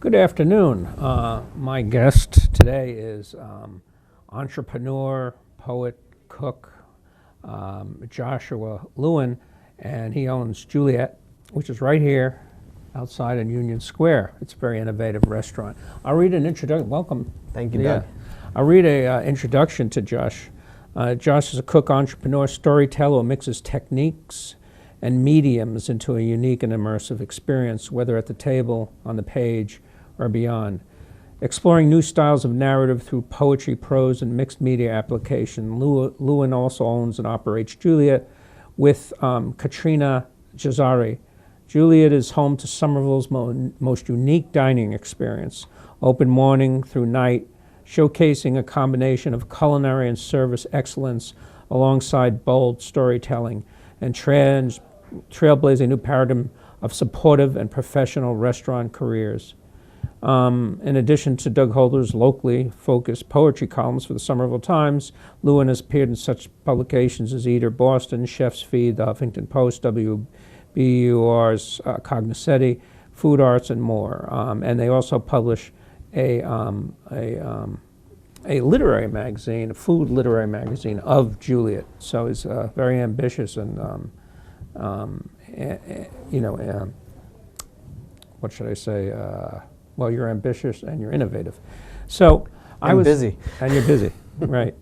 Good afternoon. My guest today is entrepreneur, poet, cook, Joshua Lewin, and he owns Juliet, which is right here outside in Union Square. It's a very innovative restaurant. I'll read an introduction. Welcome. Thank you, Doug. I'll read a introduction to Josh. Josh is a cook, entrepreneur, storyteller who mixes techniques and mediums into a unique and immersive experience, whether at the table, on the page, or beyond. Exploring new styles of narrative through poetry, prose, and mixed media application, Lewin also owns and operates Juliet with Katrina Jazari. Juliet is home to Somerville's most unique dining experience, open morning through night, showcasing a combination of culinary and service excellence alongside bold storytelling and trailblazing new paradigm of supportive and professional restaurant careers. In addition to Doug Holder's locally focused poetry columns for the Somerville Times, Lewin has appeared in such publications as Eater Boston, Chef's Feed, The Huffington Post, WBUR's Cognoscenti, Food Arts, and more. And they also publish a literary magazine, a food literary magazine of Juliet. So he's very ambitious and, what should I say? Well, you're ambitious and you're innovative. So I'm busy. And you're busy, right.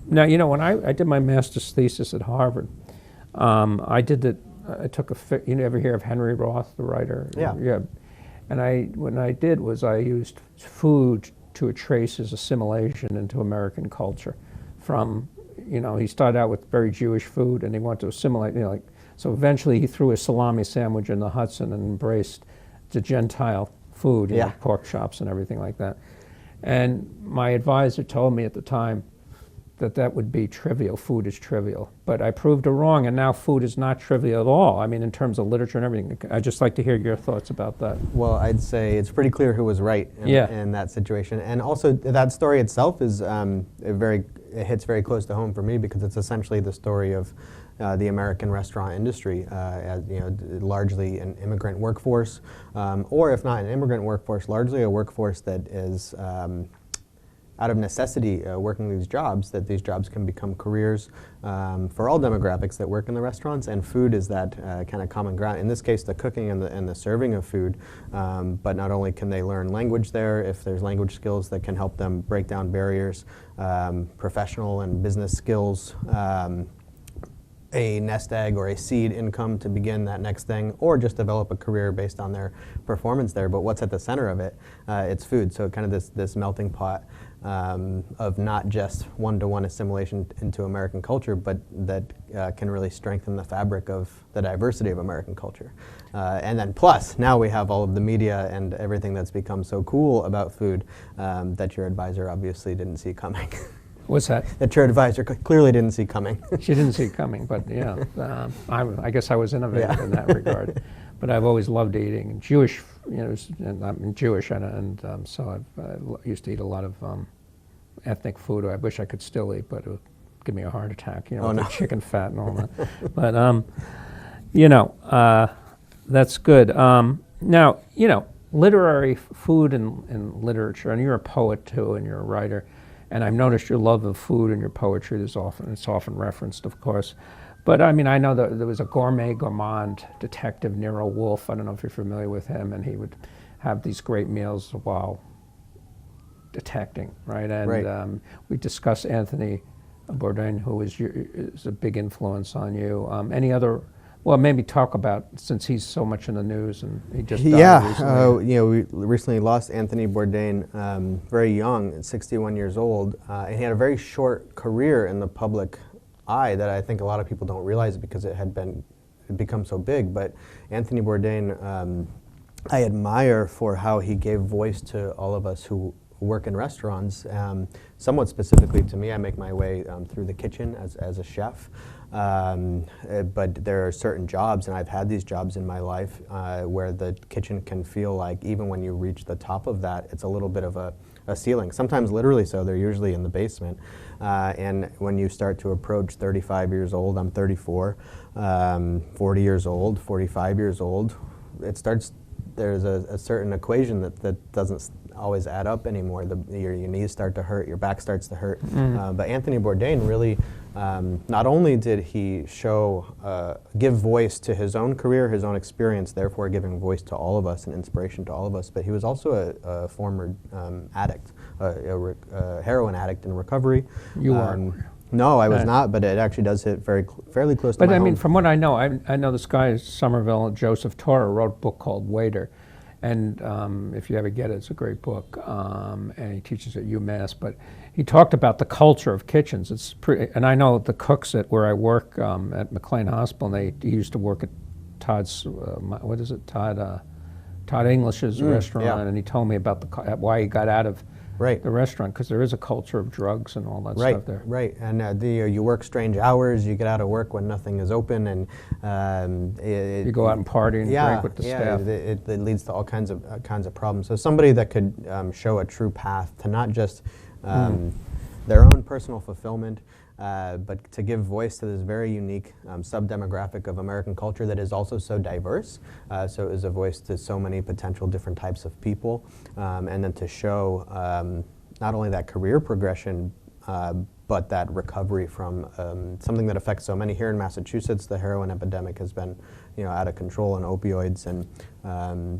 Now, when I did my master's thesis at Harvard, I took you ever hear of Henry Roth, the writer? Yeah. Yeah. And what I did was I used food to trace his assimilation into American culture. From, he started out with very Jewish food and he wanted to assimilate, so eventually he threw a salami sandwich in the Hudson and embraced the Gentile food, pork chops and everything like that. And my advisor told me at the time that would be trivial. Food is trivial. But I proved her wrong, and now food is not trivial at all. I mean, in terms of literature and everything. I'd just like to hear your thoughts about that. Well, I'd say it's pretty clear who was right in that situation. And also, that story itself is it hits very close to home for me because it's essentially the story of the American restaurant industry, as largely an immigrant workforce, or if not an immigrant workforce, largely a workforce that is out of necessity working these jobs, that these jobs can become careers for all demographics that work in the restaurants, and food is that kind of common ground. In this case, the cooking and the serving of food, but not only can they learn language there, if there's language skills that can help them break down barriers, professional and business skills, a nest egg or a seed income to begin that next thing, or just develop a career based on their performance there. But what's at the center of it? It's food. So kind of this melting pot of not just one-to-one assimilation into American culture, but that can really strengthen the fabric of the diversity of American culture. And then plus, now we have all of the media and everything that's become so cool about food that your advisor obviously didn't see coming. What's that? That your advisor clearly didn't see coming. She didn't see it coming, but I guess I was innovative in that regard. But I've always loved eating Jewish, and I'm Jewish, and so I used to eat a lot of ethnic food. I wish I could still eat, but it would give me a heart attack, with the chicken fat and all that. But that's good. Now, literary food and literature, and you're a poet too, and you're a writer. And I've noticed your love of food and your poetry. It's often referenced, of course. But I mean, I know that there was a gourmand detective, Nero Wolfe. I don't know if you're familiar with him, and he would have these great meals while detecting, right? And we discussed Anthony Bourdain, who is a big influence on you. Any other? Well, maybe talk about, since he's so much in the news and he just died recently. We recently lost Anthony Bourdain very young, at 61 years old, and he had a very short career in the public eye that I think a lot of people don't realize because it had become so big. But Anthony Bourdain, I admire for how he gave voice to all of us who work in restaurants. Somewhat specifically to me, I make my way through the kitchen as a chef. But there are certain jobs, and I've had these jobs in my life, where the kitchen can feel like, even when you reach the top of that, it's a little bit of a ceiling. Sometimes literally so. They're usually in the basement. And when you start to approach 35 years old, I'm 34, 40 years old, 45 years old, there's a certain equation that doesn't always add up anymore. Your knees start to hurt, your back starts to hurt. But Anthony Bourdain really, not only did he give voice to his own career, his own experience, therefore giving voice to all of us and inspiration to all of us, but he was also a former addict, a heroin addict in recovery. You are. No, I was not, but it actually does hit fairly close to my home. But I mean, from what I know this guy, Somerville, Joseph Torah, wrote a book called Waiter. And if you ever get it, it's a great book. And he teaches at UMass. But he talked about the culture of kitchens. It's pretty, and I know the cooks where I work at McLean Hospital, and he used to work at Todd's, Todd English's restaurant. Yeah. And he told me about why he got out of Right. the restaurant, because there is a culture of drugs and all that stuff there. Right, and you work strange hours, you get out of work when nothing is open, and You go out and party and drink with the staff. It leads to all kinds of problems. So somebody that could show a true path to not just their own personal fulfillment, but to give voice to this very unique sub-demographic of American culture that is also so diverse, so is a voice to so many potential different types of people, and then to show not only that career progression, but that recovery from something that affects so many. Here in Massachusetts, the heroin epidemic has been, out of control, and opioids, and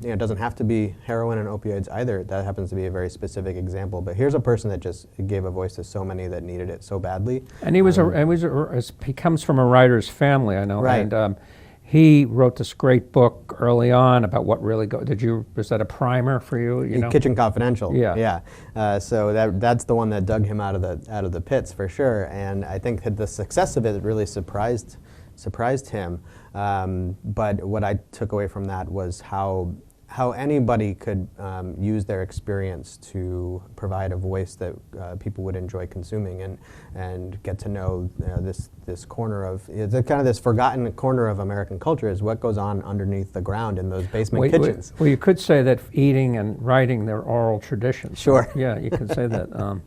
it doesn't have to be heroin and opioids either. That happens to be a very specific example. But here's a person that just gave a voice to so many that needed it so badly. And he comes from a writer's family, I know. Right. And he wrote this great book early on about what really was that a primer for you? Kitchen Confidential. Yeah. So that's the one that dug him out of the pits for sure. And I think that the success of it really surprised him. But what I took away from that was how anybody could use their experience to provide a voice that people would enjoy consuming, and get to know this corner of this forgotten corner of American culture is what goes on underneath the ground in those basement kitchens. Well, you could say that eating and writing, they're oral traditions. Sure. Yeah, you could say that.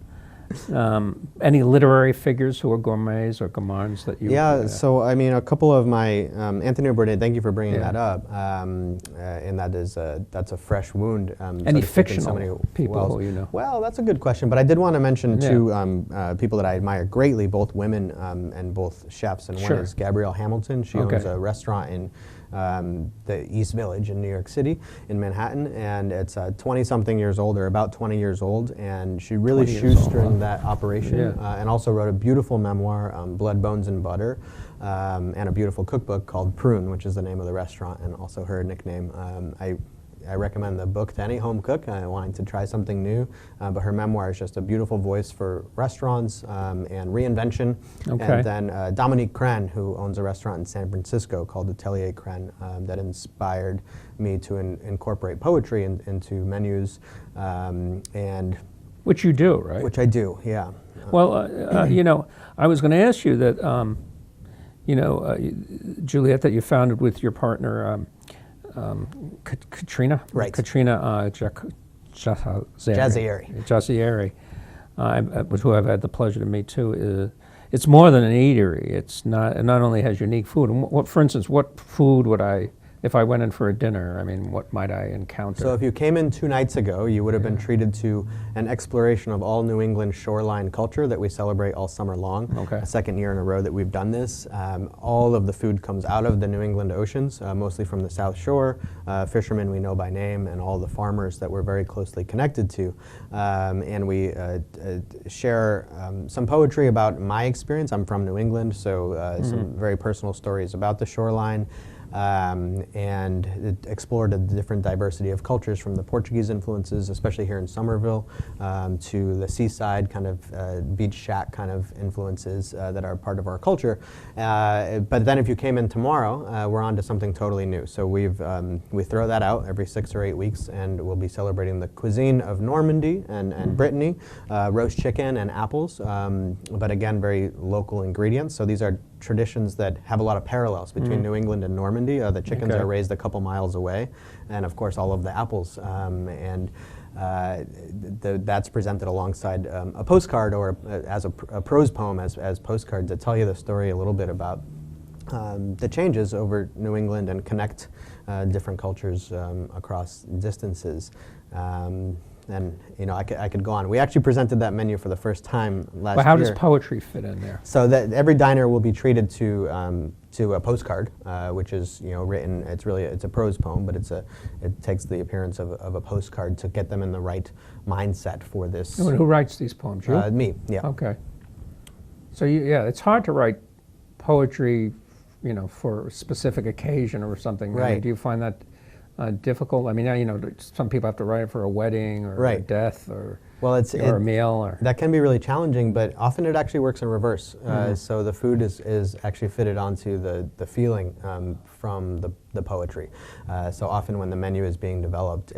Any literary figures who are gourmets or gourmands that you? Yeah, so I mean, a couple of my Anthony Bourdain. Thank you for bringing that up, and that's a fresh wound. Any fictional people who you know? Well, that's a good question, but I did want to mention two people that I admire greatly, both women and both chefs. And one is Gabrielle Hamilton. She owns a restaurant in the East Village in New York City, in Manhattan, and it's 20-something years old, or about 20 years old, and she really shoestringed that operation, and also wrote a beautiful memoir, Blood, Bones, and Butter, and a beautiful cookbook called Prune, which is the name of the restaurant, and also her nickname. I recommend the book to any home cook wanting to try something new, but her memoir is just a beautiful voice for restaurants and reinvention. Okay. And then Dominique Crenn, who owns a restaurant in San Francisco called Atelier Crenn, that inspired me to incorporate poetry into menus, and which you do, right? Which I do, yeah. Well, I was going to ask you that, Juliet, that you founded with your partner, Katrina? Right. Katrina Jazzieri, with who I've had the pleasure to meet too. It's more than an eatery. It not only has unique food. And for instance, what food would if I went in for a dinner, I mean, what might I encounter? So if you came in 2 nights ago, you would have been treated to an exploration of all New England shoreline culture that we celebrate all summer long. Okay. A second year in a row that we've done this. All of the food comes out of the New England oceans, mostly from the South Shore, fishermen we know by name, and all the farmers that we're very closely connected to. And we share some poetry about my experience. I'm from New England, so some very personal stories about the shoreline. And it explored the different diversity of cultures, from the Portuguese influences, especially here in Somerville, to the seaside kind of beach shack kind of influences that are part of our culture. But then if you came in tomorrow, we're on to something totally new. So we throw that out every 6 or 8 weeks, and we'll be celebrating the cuisine of Normandy and Brittany, roast chicken and apples, but again, very local ingredients. So these are traditions that have a lot of parallels between New England and Normandy. The chickens are raised a couple miles away, and of course all of the apples, and that's presented alongside a postcard, or as a prose poem as postcards that tell you the story a little bit about the changes over New England and connect different cultures across distances. And I could go on. We actually presented that menu for the first time last year. But how does poetry fit in there? So that every diner will be treated to a postcard, which is written. It's a prose poem, but it takes the appearance of a postcard to get them in the right mindset for this. And who writes these poems? You? Me. Yeah. Okay. So it's hard to write poetry, for a specific occasion or something. Right. I mean, do you find that difficult? I mean, some people have to write it for a wedding or a death or a meal. Or that can be really challenging, but often it actually works in reverse. So the food is actually fitted onto the feeling from the poetry. So often when the menu is being developed,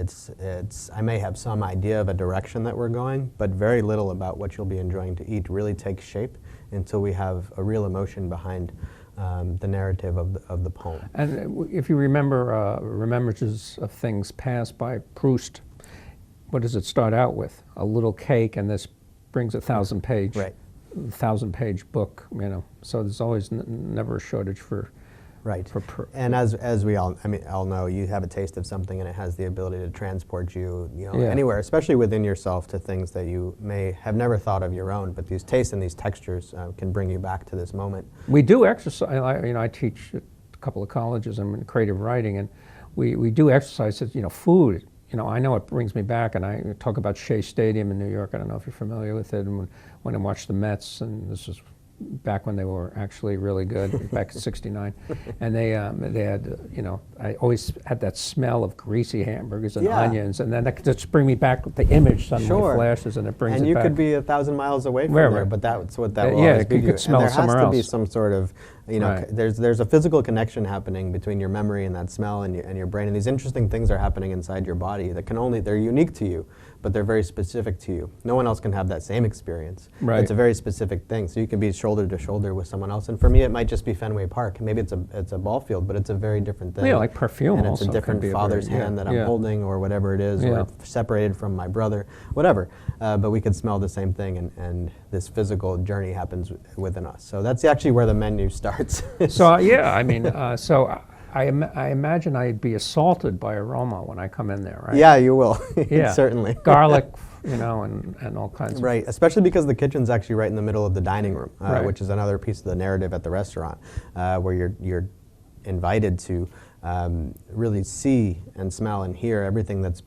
I may have some idea of a direction that we're going, but very little about what you'll be enjoying to eat really takes shape until we have a real emotion behind the narrative of the poem. And if you remember Remembrances of Things Past by Proust, what does it start out with? A little cake, and this brings a 1,000-page book. So there's always never a shortage for. Right. And as we all know, you have a taste of something and it has the ability to transport you, anywhere, especially within yourself, to things that you may have never thought of your own. But these tastes and these textures can bring you back to this moment. We do exercise. I teach at a couple of colleges in creative writing, and we do exercise. Food. I know it brings me back, and I talk about Shea Stadium in New York. I don't know if you're familiar with it. And when I watched the Mets, and this was back when they were actually really good, back in '69, and they had, I always had that smell of greasy hamburgers and onions, and then that just bring me back. The image suddenly flashes, and it brings it back. And you could be 1,000 miles away from there, but that's what that will always give you. You could smell it somewhere else. There has to be some sort of, there's a physical connection happening between your memory and that smell and your brain, and these interesting things are happening inside your body that they're unique to you, but they're very specific to you. No one else can have that same experience. Right. It's a very specific thing, so you can be shoulder to shoulder with someone else. And for me, it might just be Fenway Park. Maybe it's a ball field, but it's a very different thing. Yeah, like perfume. And it's a different father's hand that I'm holding, or whatever it is, or separated from my brother, whatever. But we could smell the same thing, and this physical journey happens within us. So that's actually where the menu starts. So so I imagine I'd be assaulted by aroma when I come in there, right? Yeah, you will. Yeah, certainly. Garlic, and all kinds of. Right, especially because the kitchen's actually right in the middle of the dining room, which is another piece of the narrative at the restaurant, where you're invited to really see and smell and hear everything that's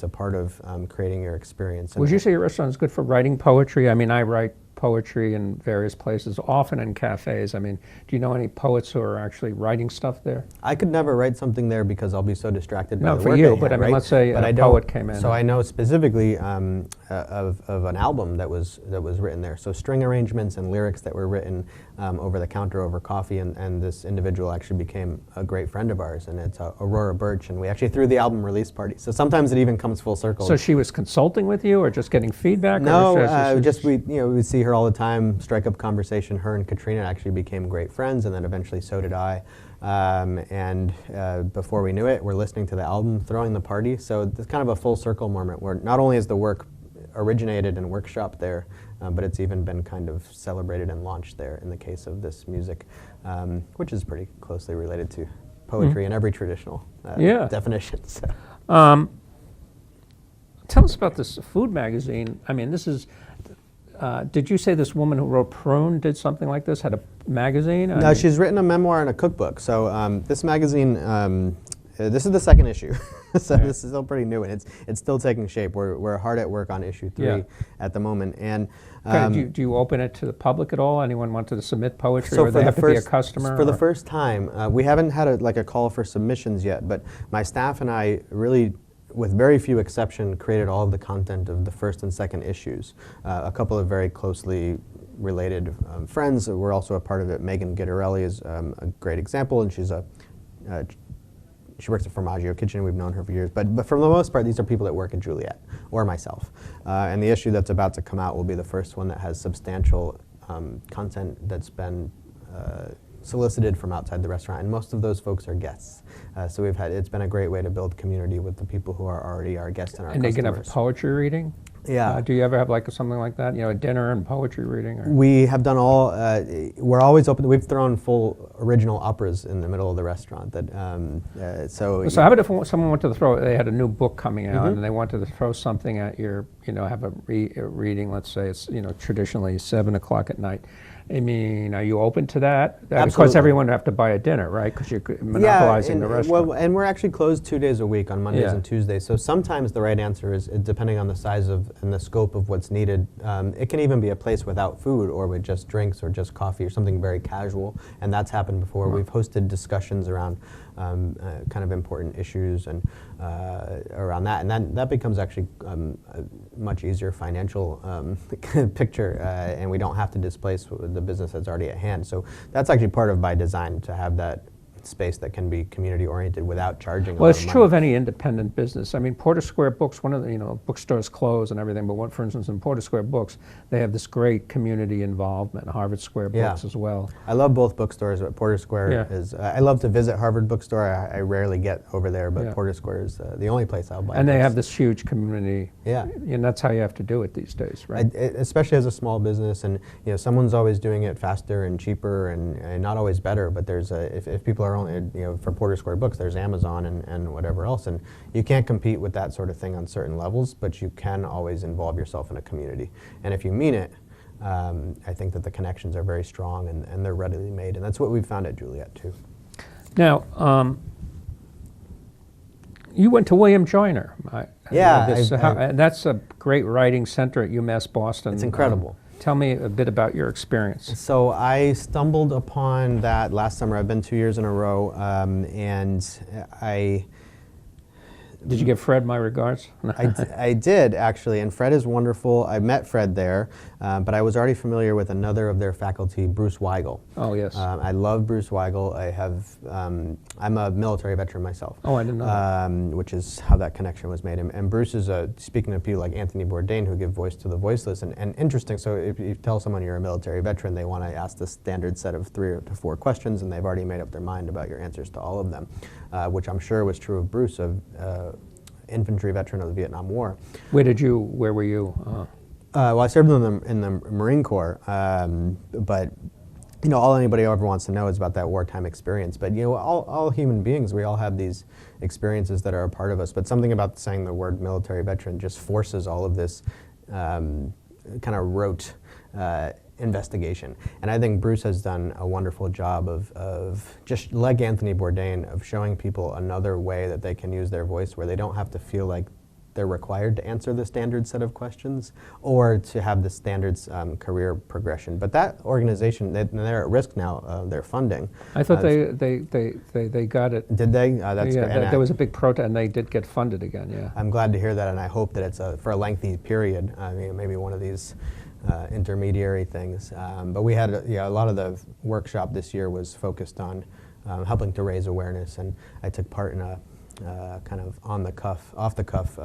a part of creating your experience. Would you say your restaurant is good for writing poetry? I mean, I write poetry in various places, often in cafes. I mean, do you know any poets who are actually writing stuff there? I could never write something there because I'll be so distracted by the work. No, for you, but I mean, let's say a poet came in. So I know specifically of an album that was written there. So string arrangements and lyrics that were written over the counter over coffee, and this individual actually became a great friend of ours, and it's Aurora Birch, and we actually threw the album release party. So sometimes it even comes full circle. So she was consulting with you, or just getting feedback? No, we see her all the time, strike up conversation. Her and Katrina actually became great friends, and then eventually so did I. And before we knew it, we're listening to the album, throwing the party. So it's kind of a full circle moment where not only is the work originated and workshopped there, but it's even been kind of celebrated and launched there in the case of this music, which is pretty closely related to poetry in every traditional definition. So. Tell us about this food magazine. I mean, this is. Did you say this woman who wrote Prune did something like this, had a magazine? No, she's written a memoir and a cookbook. So this magazine, this is the second issue. So this is still pretty new, and it's still taking shape. We're hard at work on issue 3 at the moment. And do you open it to the public at all? Anyone wanted to submit poetry, or they have to be a customer? For the first time, we haven't had a call for submissions yet, but my staff and I really, with very few exception, created all of the content of the first and second issues. A couple of very closely related friends were also a part of it. Megan Guidarelli is a great example, and she works at Formaggio Kitchen. We've known her for years. But for the most part, these are people that work at Juliet, or myself. And the issue that's about to come out will be the first one that has substantial content that's been solicited from outside the restaurant, and most of those folks are guests. So it's been a great way to build community with the people who are already our guests and our customers. And they can have a poetry reading? Yeah. Do you ever have like something like that? You know, a dinner and poetry reading? Or? We have done all. We're always open. We've thrown full original operas in the middle of the restaurant. So how about if someone wanted to throw? They had a new book coming out, and they wanted to throw something at your, have a reading. Let's say it's traditionally 7 o'clock at night. I mean, are you open to that? Of course, everyone would have to buy a dinner, right? Because you're monopolizing the restaurant. Well, and we're actually closed 2 days a week on Mondays and Tuesdays. So sometimes the right answer is, depending on the size of and the scope of what's needed, it can even be a place without food or with just drinks or just coffee or something very casual. And that's happened before. We've hosted discussions around kind of important issues and around that. And that becomes actually a much easier financial picture, and we don't have to displace the business that's already at hand. So that's actually part of by design, to have that space that can be community oriented without charging. Well, it's true of any independent business. I mean, Porter Square Books, one of the bookstores close and everything, but for instance, in Porter Square Books, they have this great community involvement. Harvard Square Books as well. I love both bookstores, but Porter Square is. I love to visit Harvard Bookstore. I rarely get over there, but Porter Square is the only place I'll buy. And they have this huge community. Yeah, and that's how you have to do it these days, right? Especially as a small business, and someone's always doing it faster and cheaper, and not always better. But there's if people are only, for Porter Square Books, there's Amazon and whatever else, and you can't compete with that sort of thing on certain levels, but you can always involve yourself in a community. And if you mean it, I think that the connections are very strong, and they're readily made, and that's what we've found at Juliet too. Now, you went to William Joyner. That's a great writing center at UMass Boston. It's incredible. Tell me a bit about your experience. So I stumbled upon that last summer. I've been 2 years in a row, and I... Did you give Fred my regards? I did, actually, and Fred is wonderful. I met Fred there, but I was already familiar with another of their faculty, Bruce Weigel. Oh, yes. I love Bruce Weigel. I'm a military veteran myself. Oh, I didn't know that. Which is how that connection was made. And Bruce is, speaking of people like Anthony Bourdain, who give voice to the voiceless, and interesting, so if you tell someone you're a military veteran, they want to ask the standard set of 3 to 4 questions, and they've already made up their mind about your answers to all of them, which I'm sure was true of Bruce, infantry veteran of the Vietnam War. Where were you? Well, I served in the Marine Corps, but all anybody ever wants to know is about that wartime experience. But all human beings, we all have these experiences that are a part of us. But something about saying the word military veteran just forces all of this kind of rote investigation. And I think Bruce has done a wonderful job of just like Anthony Bourdain, of showing people another way that they can use their voice, where they don't have to feel like they're required to answer the standard set of questions or to have the standard career progression. But that organization, they're at risk now of their funding. I thought they got it. Did they? That's good. There was a big protest, and they did get funded again. Yeah. I'm glad to hear that, and I hope that it's for a lengthy period. I mean, maybe one of these intermediary things. But we had a lot of the workshop this year was focused on helping to raise awareness, and I took part in a kind of off the cuff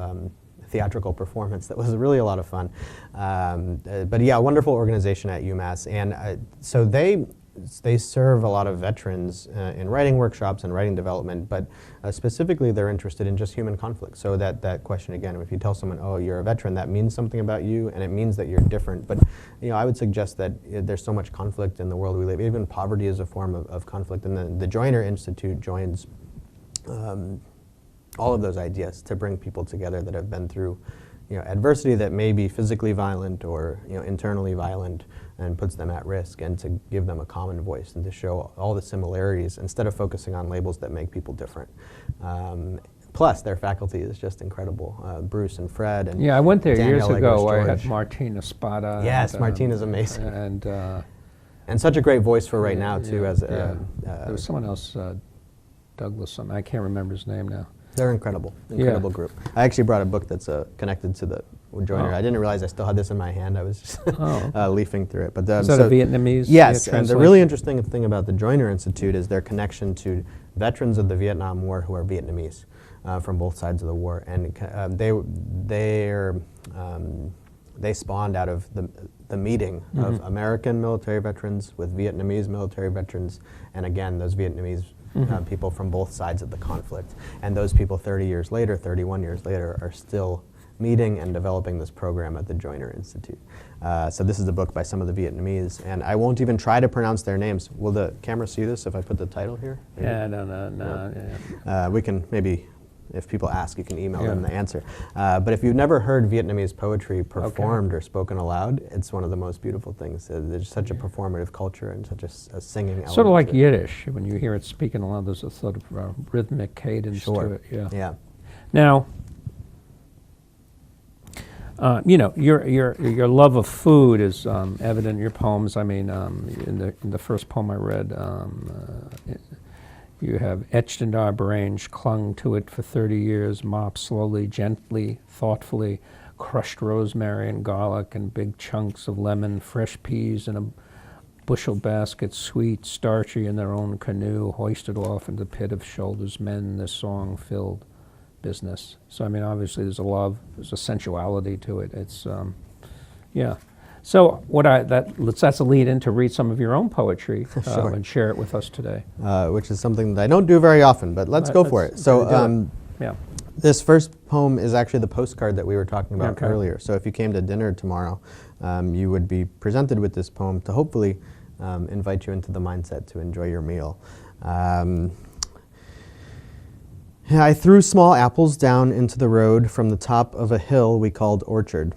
theatrical performance that was really a lot of fun. But yeah, a wonderful organization at UMass, and so they serve a lot of veterans in writing workshops and writing development, but specifically they're interested in just human conflict. So that question again, if you tell someone, oh, you're a veteran, that means something about you, and it means that you're different. But I would suggest that there's so much conflict in the world we live. Even poverty is a form of conflict, and the Joyner Institute joins all of those ideas to bring people together that have been through adversity that may be physically violent or internally violent, and puts them at risk, and to give them a common voice and to show all the similarities instead of focusing on labels that make people different. Plus, their faculty is just incredible. Bruce and Fred and I went there Danielle years ago. George. I had Martina Spada. Yes, Martina's amazing. And such a great voice for right now too. There was someone else, Douglas. I can't remember his name now. They're incredible group. I actually brought a book that's connected to the Joyner. I didn't realize I still had this in my hand. I was just leafing through it. But is that a Vietnamese? Yes, and the really interesting thing about the Joyner Institute is their connection to veterans of the Vietnam War who are Vietnamese from both sides of the war, and they spawned out of the meeting of American military veterans with Vietnamese military veterans, and again those Vietnamese people from both sides of the conflict. And those people 30 years later, 31 years later, are still meeting and developing this program at the Joiner Institute. So this is a book by some of the Vietnamese, and I won't even try to pronounce their names. Will the camera see this if I put the title here? Maybe? Yeah, no. We can maybe, if people ask, you can email them the answer. But if you've never heard Vietnamese poetry performed or spoken aloud, it's one of the most beautiful things. There's such a performative culture and such a singing element. Sort of like Yiddish. When you hear it spoken aloud, there's a sort of rhythmic cadence to it. Yeah. Now, your love of food is evident in your poems. I mean, in the first poem I read, you have etched into our brain, clung to it for 30 years, mopped slowly, gently, thoughtfully, crushed rosemary and garlic and big chunks of lemon, fresh peas in a bushel basket, sweet, starchy in their own canoe, hoisted off in the pit of shoulders men, this song-filled business. So, I mean, obviously there's a love, there's a sensuality to it. It's, yeah. So that's a lead in to read some of your own poetry and share it with us today. Which is something that I don't do very often, but let's go for it. So this first poem is actually the postcard that we were talking about earlier. So if you came to dinner tomorrow, you would be presented with this poem to hopefully invite you into the mindset to enjoy your meal. I threw small apples down into the road from the top of a hill we called Orchard.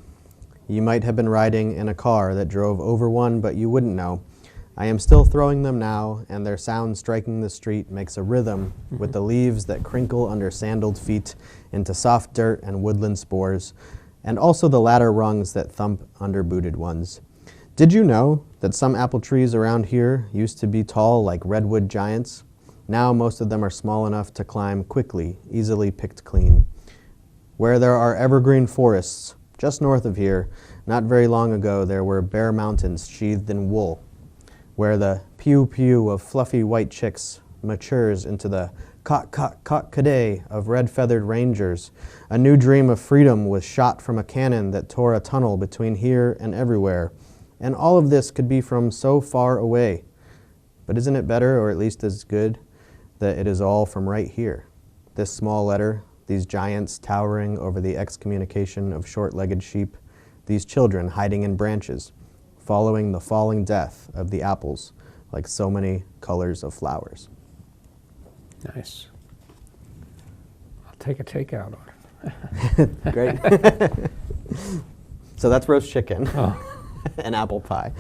You might have been riding in a car that drove over one, but you wouldn't know. I am still throwing them now, and their sound striking the street makes a rhythm with the leaves that crinkle under sandaled feet into soft dirt and woodland spores, and also the ladder rungs that thump under booted ones. Did you know that some apple trees around here used to be tall like redwood giants? Now most of them are small enough to climb quickly, easily picked clean. Where there are evergreen forests, just north of here, not very long ago there were bare mountains sheathed in wool, where the pew-pew of fluffy white chicks matures into the cock-cock-cock-caday of red-feathered rangers. A new dream of freedom was shot from a cannon that tore a tunnel between here and everywhere. And all of this could be from so far away. But isn't it better, or at least as good, that it is all from right here? This small letter, these giants towering over the excommunication of short-legged sheep, these children hiding in branches, following the falling death of the apples like so many colors of flowers. Nice. I'll take a takeout on it. Great. So that's roast chicken. And apple pie.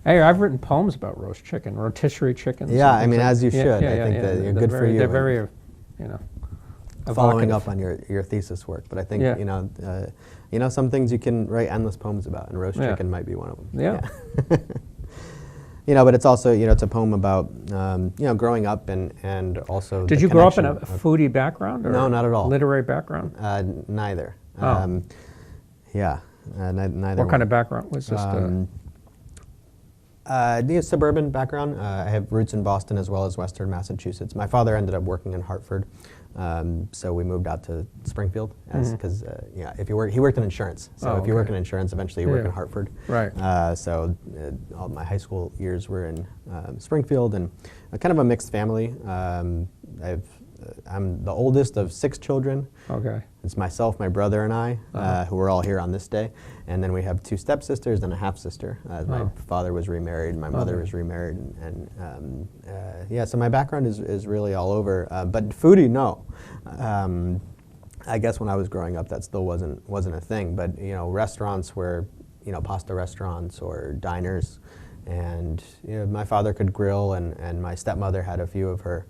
Hey, I've written poems about roast chicken, rotisserie chickens. Yeah, I mean, as you should. I think that you're good for you. They're very, following up on your thesis work. But I think, some things you can write endless poems about, and roast chicken might be one of them. Yeah. But it's also, it's a poem about, growing up and also. Did you grow up in a foodie background? Or no, not at all. Literary background? Neither. Yeah. Neither. What kind of background was this? Suburban background. I have roots in Boston as well as Western Massachusetts. My father ended up working in Hartford, so we moved out to Springfield because he worked in insurance. So if you work in insurance, eventually you work in Hartford. Right. So all my high school years were in Springfield, and kind of a mixed family. I'm the oldest of 6 children. Okay. It's myself, my brother, and I, who are all here on this day. And then we have 2 stepsisters and a half-sister. My father was remarried, my mother was remarried. So my background is really all over. But foodie, no. I guess when I was growing up, that still wasn't a thing. But, restaurants were, pasta restaurants or diners. And, my father could grill, and my stepmother had a few of her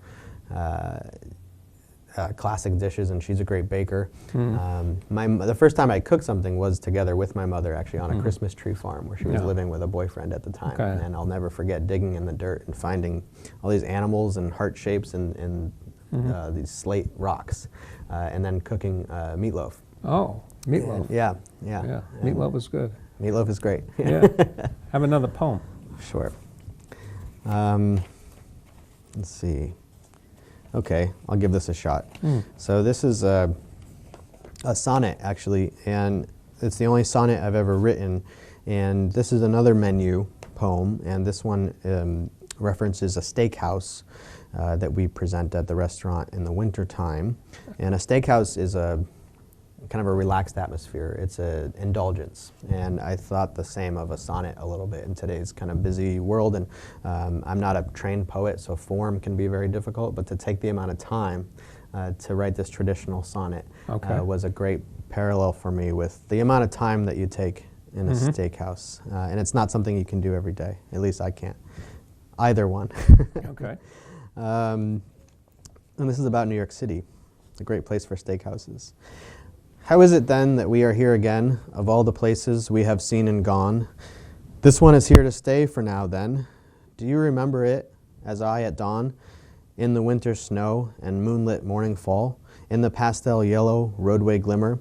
classic dishes, and she's a great baker. The first time I cooked something was together with my mother, actually on a Christmas tree farm where she was living with a boyfriend at the time. Okay. And I'll never forget digging in the dirt and finding all these animals and heart shapes in these slate rocks, and then cooking meatloaf. Oh, meatloaf. And, yeah. Meatloaf was good. Meatloaf is great. Yeah. Have another poem. Sure. Let's see. Okay, I'll give this a shot. So this is a sonnet, actually, and it's the only sonnet I've ever written. And this is another menu poem, and this one references a steakhouse that we present at the restaurant in the wintertime. And a steakhouse is kind of a relaxed atmosphere. It's an indulgence. And I thought the same of a sonnet a little bit in today's kind of busy world. And I'm not a trained poet, so form can be very difficult, but to take the amount of time to write this traditional sonnet was a great parallel for me with the amount of time that you take in a steakhouse. And it's not something you can do every day. At least I can't. Either one. Okay. And this is about New York City, a great place for steakhouses. How is it then that we are here again, of all the places we have seen and gone? This one is here to stay for now then. Do you remember it, as I at dawn, in the winter snow and moonlit morning fall, in the pastel yellow roadway glimmer,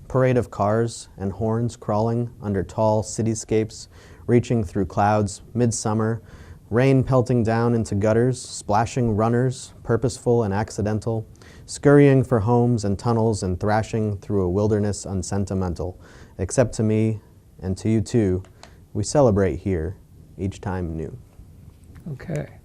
parade of cars and horns crawling under tall cityscapes, reaching through clouds, midsummer, rain pelting down into gutters, splashing runners, purposeful and accidental, scurrying for homes and tunnels and thrashing through a wilderness unsentimental. Except to me, and to you too, we celebrate here, each time new. Okay.